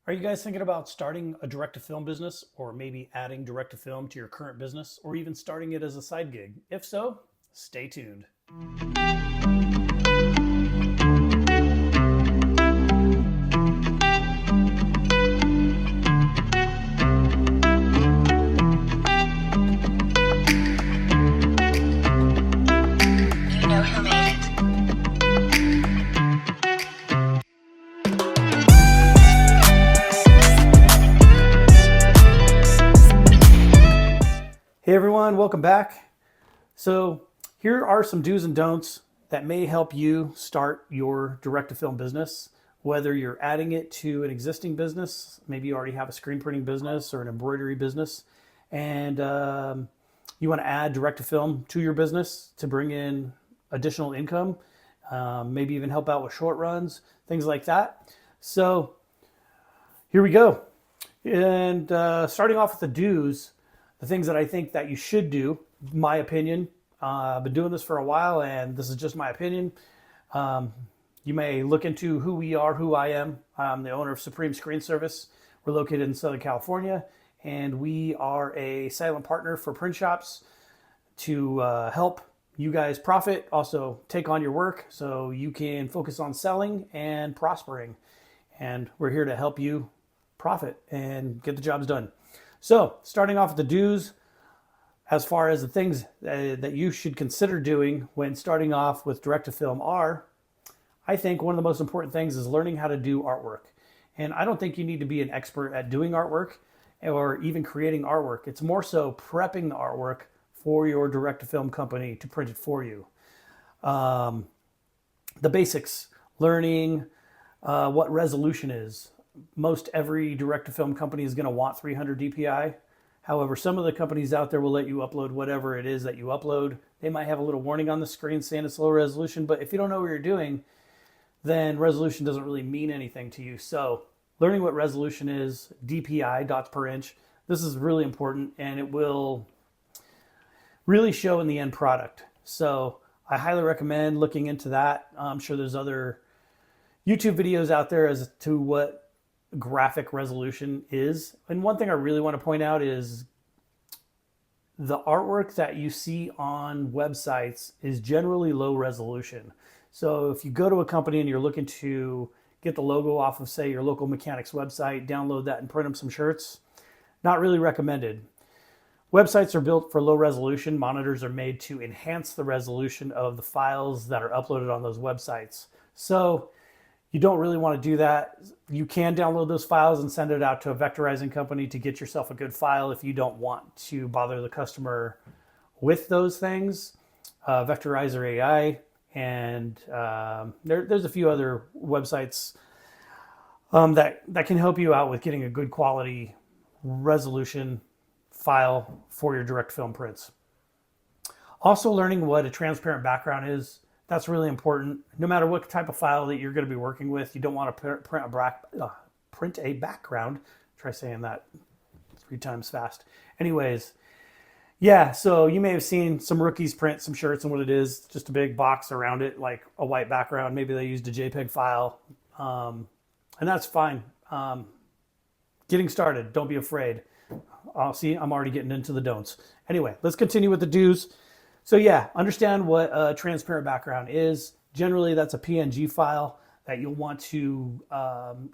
Are you guys thinking about starting a direct-to-film business, or maybe adding direct-to-film to your current business, or even starting it as a side gig? If so, stay tuned. You know who made it. Hey everyone, welcome back. So here are some do's and don'ts that may help you start your direct-to-film business, whether you're adding it to an existing business, maybe you already have a screen printing business or an embroidery business, and you want to add direct-to-film to your business to bring in additional income, maybe even help out with short runs, things like that. So here we go. And starting off with the do's, the things that I think that you should do, my opinion. I've been doing this for a while, and this is just my opinion. You may look into who we are, who I am. I'm the owner of Supreme Screen Service. We're located in Southern California, and we are a silent partner for print shops to help you guys profit, also take on your work so you can focus on selling and prospering. And we're here to help you profit and get the jobs done. So starting off with the do's, as far as the things that you should consider doing when starting off with direct-to-film are, I think one of the most important things is learning how to do artwork. And I don't think you need to be an expert at doing artwork or even creating artwork. It's more so prepping the artwork for your direct-to-film company to print it for you. The basics, learning what resolution is. Most every direct-to-film company is going to want 300 DPI. However, some of the companies out there will let you upload whatever it is that you upload. They might have a little warning on the screen saying it's low resolution, but if you don't know what you're doing, then resolution doesn't really mean anything to you. So learning what resolution is, DPI, dots per inch, this is really important, and it will really show in the end product. So I highly recommend looking into that. I'm sure there's other YouTube videos out there as to what graphic resolution is. And one thing I really want to point out is the artwork that you see on websites is generally low resolution. So if you go to a company and you're looking to get the logo off of, say, your local mechanic's website, download that and print them some shirts, not really recommended. Websites are built for low resolution. Monitors are made to enhance the resolution of the files that are uploaded on those websites. So you don't really want to do that. You can download those files and send it out to a vectorizing company to get yourself a good file if you don't want to bother the customer with those things. Vectorizer AI, and there's a few other websites that can help you out with getting a good quality resolution file for your direct film prints. Also learning what a transparent background is. That's really important. No matter what type of file that you're going to be working with, you don't want to print a background. Try saying that 3 times fast. Anyways, yeah, so you may have seen some rookies print some shirts, and what it is, just a big box around it, like a white background. Maybe they used a JPEG file, and that's fine. Getting started, don't be afraid. See, I'm already getting into the don'ts. Anyway, let's continue with the do's. So yeah, understand what a transparent background is. Generally, that's a PNG file that you'll want to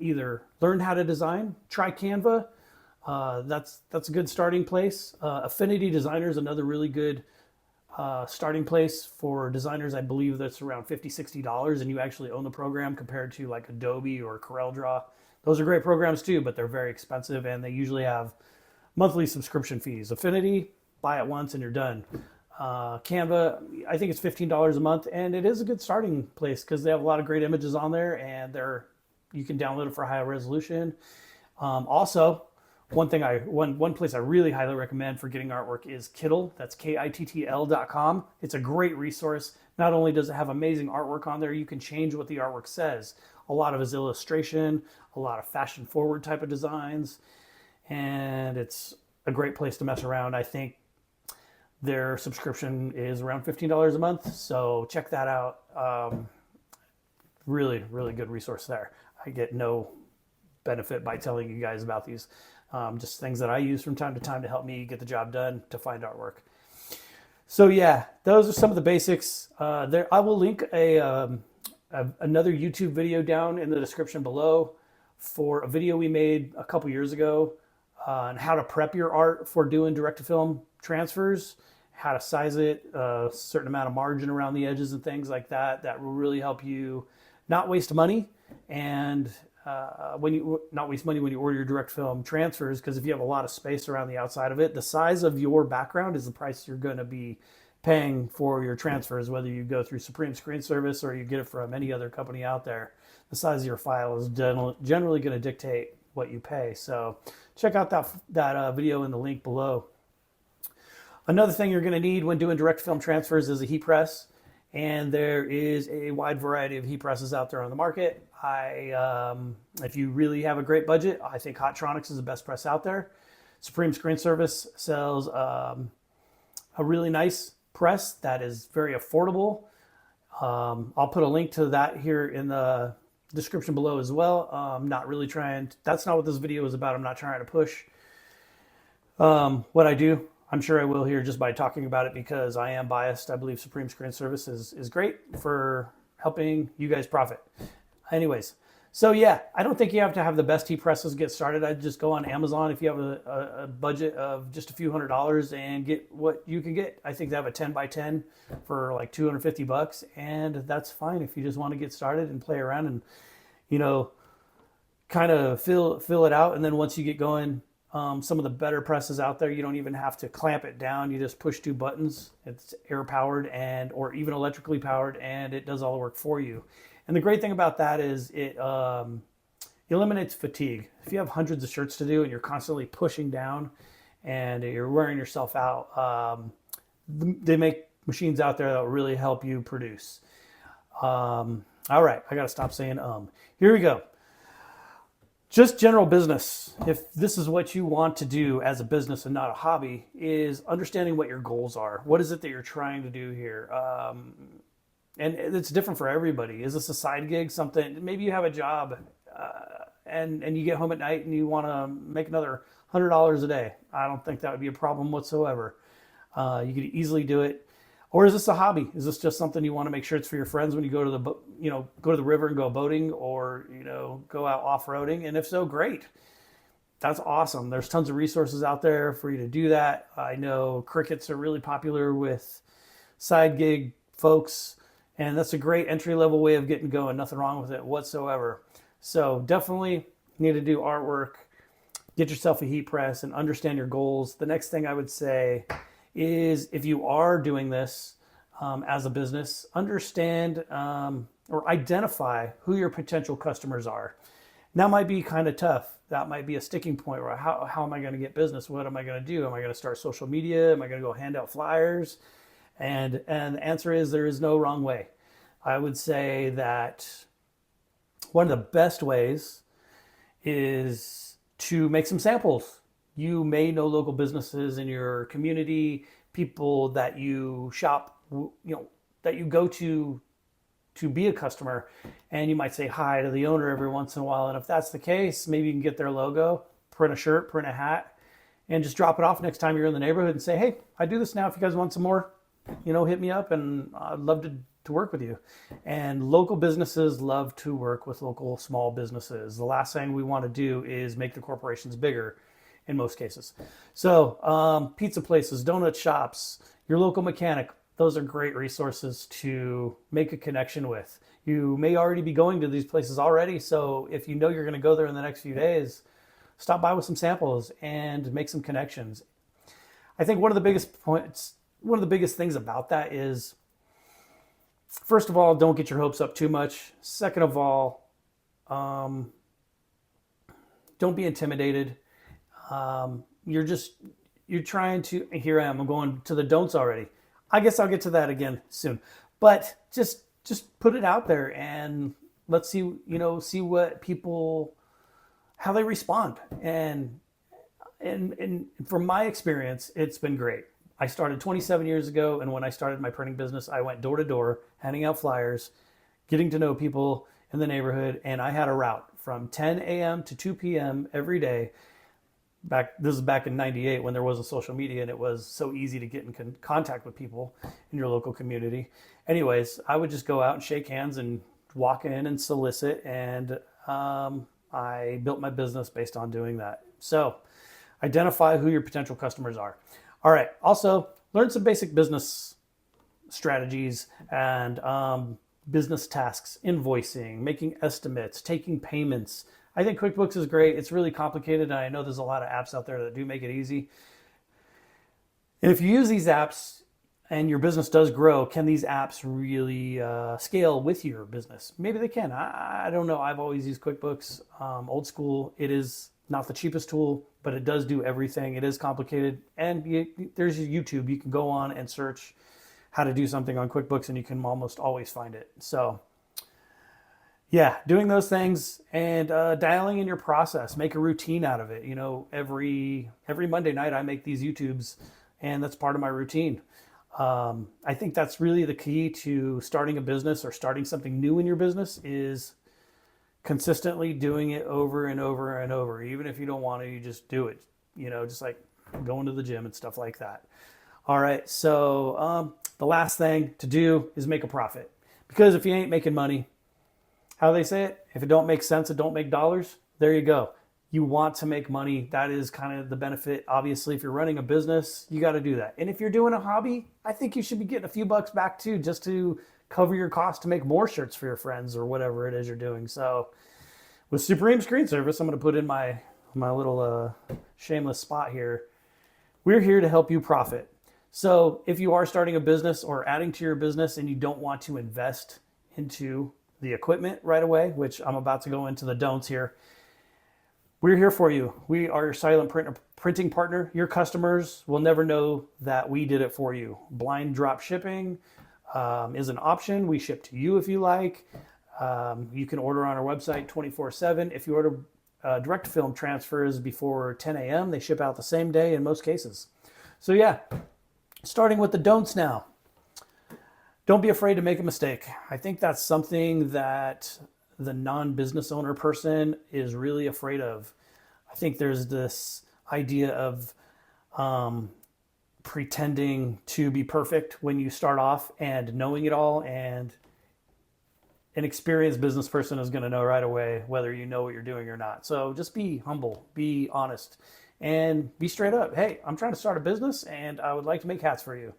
either learn how to design. Try Canva. That's a good starting place. Affinity Designer is another really good starting place for designers. I believe that's around $50, $60, and you actually own the program compared to like Adobe or CorelDRAW. Those are great programs too, but they're very expensive, and they usually have monthly subscription fees. Affinity, buy it once and you're done. Canva, I think it's $15 a month, and it is a good starting place because they have a lot of great images on there, and you can download it for high resolution. Also, one place I really highly recommend for getting artwork is Kittl. That's KITTL.com. It's a great resource. Not only does it have amazing artwork on there, you can change what the artwork says. A lot of it is illustration, a lot of fashion forward type of designs, and it's a great place to mess around. I think their subscription is around $15 a month, so check that out. Really, really good resource there. I get no benefit by telling you guys about these. Just things that I use from time to time to help me get the job done to find artwork. So yeah, those are some of the basics. There, I will link another YouTube video down in the description below for a video we made a couple years ago on how to prep your art for doing direct-to-film transfers, how to size it, a certain amount of margin around the edges and things like that. That will really help you not waste money and when you not waste money when you order your direct film transfers, because if you have a lot of space around the outside of it, the size of your background is the price you're going to be paying for your transfers, whether you go through Supreme Screen Service or you get it from any other company out there. The size of your file is generally going to dictate what you pay. So check out that video in the link below. Another thing you're going to need when doing direct film transfers is a heat press. And there is a wide variety of heat presses out there on the market. If you really have a great budget, I think Hotronix is the best press out there. Supreme Screen Service sells a really nice press that is very affordable. I'll put a link to that here in the description below as well. Not really trying, that's not what this video is about. I'm not trying to push what I do. I'm sure I will here just by talking about it because I am biased. I believe Supreme Screen Service is great for helping you guys profit. Anyways, so yeah, I don't think you have to have the best heat presses to get started. I'd just go on Amazon if you have a budget of just a few $100s and get what you can get. I think they have a 10x10 for like $250, and that's fine if you just want to get started and play around and, you know, kind of fill it out. And then once you get going, some of the better presses out there, you don't even have to clamp it down. You just push 2 buttons. It's air powered or even electrically powered, and it does all the work for you. And the great thing about that is it eliminates fatigue. If you have hundreds of shirts to do and you're constantly pushing down and you're wearing yourself out, they make machines out there that will really help you produce. All right, I got to stop saying Here we go. Just general business, if this is what you want to do as a business and not a hobby, is understanding what your goals are. What is it that you're trying to do here? And it's different for everybody. Is this a side gig, something, maybe you have a job and you get home at night and you want to make another $100 a day. I don't think that would be a problem whatsoever. You could easily do it. Or is this a hobby? Is this just something you want to make sure it's for your friends when you go to the river and go boating or, go out off-roading? And if so, great. That's awesome. There's tons of resources out there for you to do that. I know crickets are really popular with side gig folks, and that's a great entry-level way of getting going. Nothing wrong with it whatsoever. So definitely need to do artwork, get yourself a heat press, and understand your goals. The next thing I would say is if you are doing this as a business, understand or identify who your potential customers are. And that might be kind of tough. That might be a sticking point where how am I going to get business? What am I going to do? Am I going to start social media? Am I going to go hand out flyers? And the answer is there is no wrong way. I would say that one of the best ways is to make some samples. You may know local businesses in your community, people that you shop, that you go to be a customer, and you might say hi to the owner every once in a while. And if that's the case, maybe you can get their logo, print a shirt, print a hat, and just drop it off next time you're in the neighborhood and say, hey, I do this now. If you guys want some more, hit me up and I'd love to work with you. And local businesses love to work with local small businesses. The last thing we want to do is make the corporations bigger in most cases. So pizza places, donut shops, your local mechanic, those are great resources to make a connection with. You may already be going to these places already, so if you know you're going to go there in the next few days, stop by with some samples and make some connections. I think one of the biggest things about that is, first of all, don't get your hopes up too much. Second of all, don't be intimidated. You're trying to, here I am, I'm going to the don'ts already. I guess I'll get to that again soon, but just put it out there and let's see what people, how they respond. And from my experience, it's been great. I started 27 years ago. And when I started my printing business, I went door to door, handing out flyers, getting to know people in the neighborhood. And I had a route from 10 a.m. to 2 p.m. every day. This is back in '98 when there wasn't social media and it was so easy to get in contact with people in your local community. Anyways, I would just go out and shake hands and walk in and solicit, and I built my business based on doing that. So identify who your potential customers are. All right. Also, learn some basic business strategies and business tasks, invoicing, making estimates, taking payments. I think QuickBooks is great. It's really complicated, and I know there's a lot of apps out there that do make it easy. And if you use these apps and your business does grow, can these apps really scale with your business? Maybe they can. I don't know. I've always used QuickBooks old school. It is not the cheapest tool, but it does do everything. It is complicated. And there's YouTube. You can go on and search how to do something on QuickBooks, and you can almost always find it. So yeah, doing those things and dialing in your process, make a routine out of it. You know, every Monday night I make these YouTubes, and that's part of my routine. I think that's really the key to starting a business or starting something new in your business is consistently doing it over and over and over. Even if you don't want to, you just do it. You know, just like going to the gym and stuff like that. All right, so the last thing to do is make a profit. Because if you ain't making money, how do they say it? If it don't make sense, it don't make dollars. There you go. You want to make money. That is kind of the benefit. Obviously, if you're running a business, you got to do that. And if you're doing a hobby, I think you should be getting a few bucks back too, just to cover your cost to make more shirts for your friends or whatever it is you're doing. So with Supreme Screen Service, I'm going to put in my little shameless spot here. We're here to help you profit. So if you are starting a business or adding to your business and you don't want to invest into the equipment right away, which I'm about to go into the don'ts here, we're here for you. We are your silent printing partner. Your customers will never know that we did it for you. Blind drop shipping is an option. We ship to you if you like. You can order on our website 24/7. If you order direct film transfers before 10 a.m., they ship out the same day in most cases. So yeah, starting with the don'ts now. Don't be afraid to make a mistake. I think that's something that the non-business owner person is really afraid of. I think there's this idea of pretending to be perfect when you start off and knowing it all, and an experienced business person is going to know right away whether you know what you're doing or not. So just be humble, be honest, and be straight up. Hey, I'm trying to start a business and I would like to make hats for you.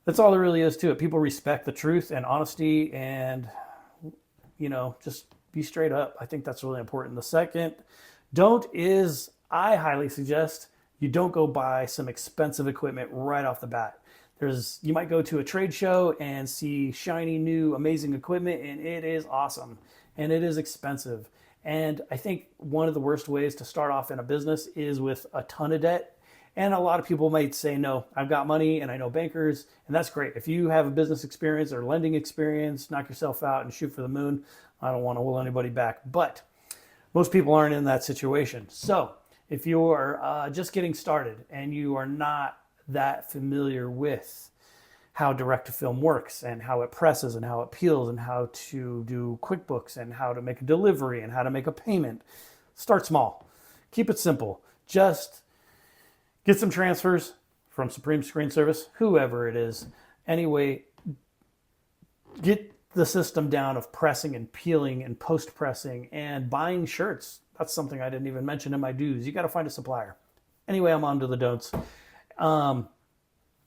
That's all there really is to it. People respect the truth and honesty, and you know, just be straight up. I think that's really important. The second don't is I highly suggest you don't go buy some expensive equipment right off the bat. You might go to a trade show and see shiny, new, amazing equipment, and it is awesome, and it is expensive. And I think one of the worst ways to start off in a business is with a ton of debt. And a lot of people might say, no, I've got money and I know bankers, and that's great. If you have a business experience or lending experience, knock yourself out and shoot for the moon. I don't want to hold anybody back, but most people aren't in that situation. So if you are just getting started and you are not that familiar with how direct-to-film works and how it presses and how it peels and how to do QuickBooks and how to make a delivery and how to make a payment, start small. Keep it simple. Just get some transfers from Supreme Screen Service, whoever it is. Anyway, get the system down of pressing and peeling and post-pressing and buying shirts. That's something I didn't even mention in my dues. You got to find a supplier. Anyway, I'm on to the don'ts.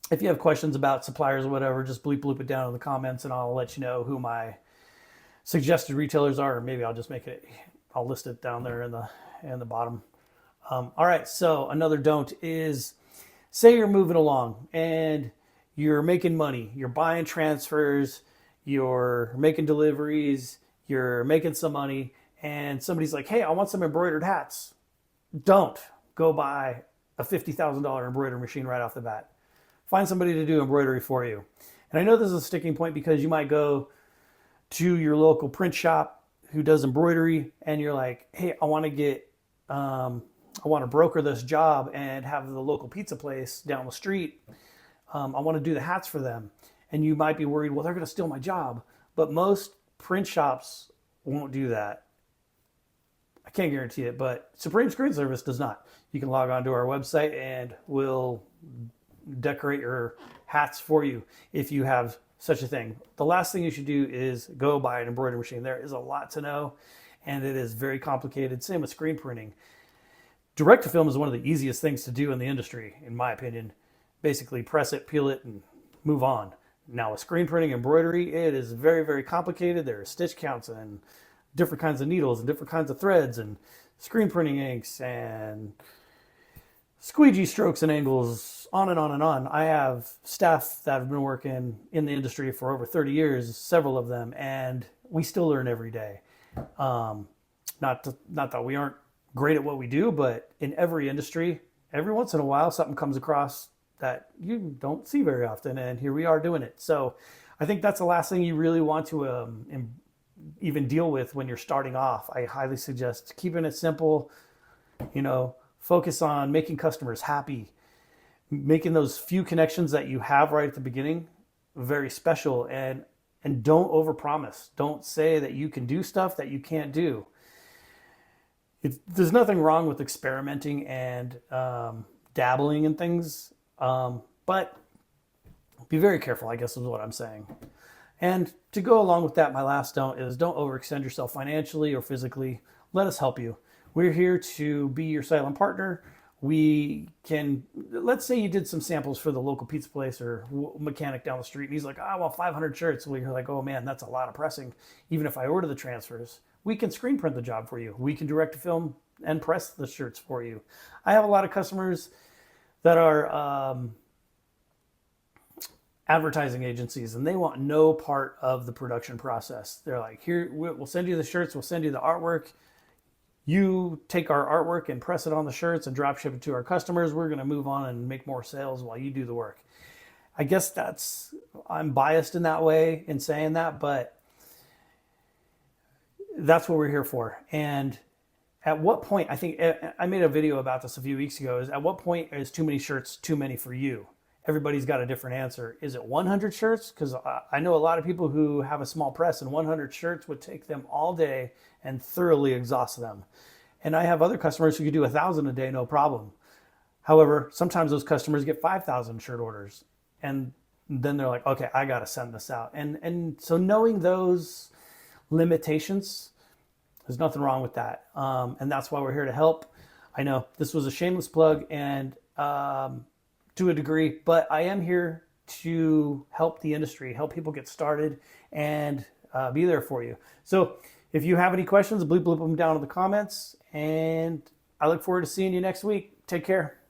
If you have questions about suppliers or whatever, just bleep it down in the comments and I'll let you know who my suggested retailers are. Or maybe I'll just I'll list it down there in the bottom. All right, so another don't is, say you're moving along and you're making money, you're buying transfers, you're making deliveries, you're making some money, and somebody's like, hey, I want some embroidered hats. Don't go buy a $50,000 embroidery machine right off the bat. Find somebody to do embroidery for you. And I know this is a sticking point because you might go to your local print shop who does embroidery and you're like, hey, I want to broker this job and have the local pizza place down the street. I want to do the hats for them. And you might be worried, well, they're going to steal my job. But most print shops won't do that. I can't guarantee it, but Supreme Screen Service does not. You can log on to our website and we'll decorate your hats for you if you have such a thing. The last thing you should do is go buy an embroidery machine. There is a lot to know, and it is very complicated. Same with screen printing. Direct to film is one of the easiest things to do in the industry, in my opinion. Basically, press it, peel it, and move on. Now, with screen printing embroidery, it is very, very complicated. There are stitch counts and different kinds of needles and different kinds of threads and screen printing inks and squeegee strokes and angles, on and on and on. I have staff that have been working in the industry for over 30 years, several of them, and we still learn every day. Not that we aren't great at what we do, but in every industry, every once in a while, something comes across that you don't see very often, and here we are doing it. So I think that's the last thing you really want to even deal with when you're starting off. I highly suggest keeping it simple, focus on making customers happy, making those few connections that you have right at the beginning very special, and don't overpromise. Don't say that you can do stuff that you can't do. There's nothing wrong with experimenting and dabbling in things, but be very careful, I guess is what I'm saying. And to go along with that, my last don't overextend yourself financially or physically. Let us help you. We're here to be your silent partner. We can, let's say you did some samples for the local pizza place or mechanic down the street, and he's like, I want 500 shirts. Well, you're like, oh man, that's a lot of pressing. Even if I order the transfers, we can screen print the job for you. We can direct to film and press the shirts for you. I have a lot of customers that are advertising agencies, and they want no part of the production process. They're like, here, we'll send you the shirts, we'll send you the artwork. You take our artwork and press it on the shirts and drop ship it to our customers. We're going to move on and make more sales while you do the work. I guess I'm biased in that way in saying that, but that's what we're here for. And at what point, I think I made a video about this a few weeks ago, is at what point is too many shirts too many for you? Everybody's got a different answer. Is it 100 shirts? Because I know a lot of people who have a small press, and 100 shirts would take them all day and thoroughly exhaust them. And I have other customers who could do 1,000 a day, no problem. However, sometimes those customers get 5,000 shirt orders, and then they're like, okay, I got to send this out. And so knowing those limitations, there's nothing wrong with that. And that's why we're here to help. I know this was a shameless plug, and to a degree, but I am here to help the industry, help people get started, and be there for you. So if you have any questions, bleep them down in the comments, and I look forward to seeing you next week. Take care.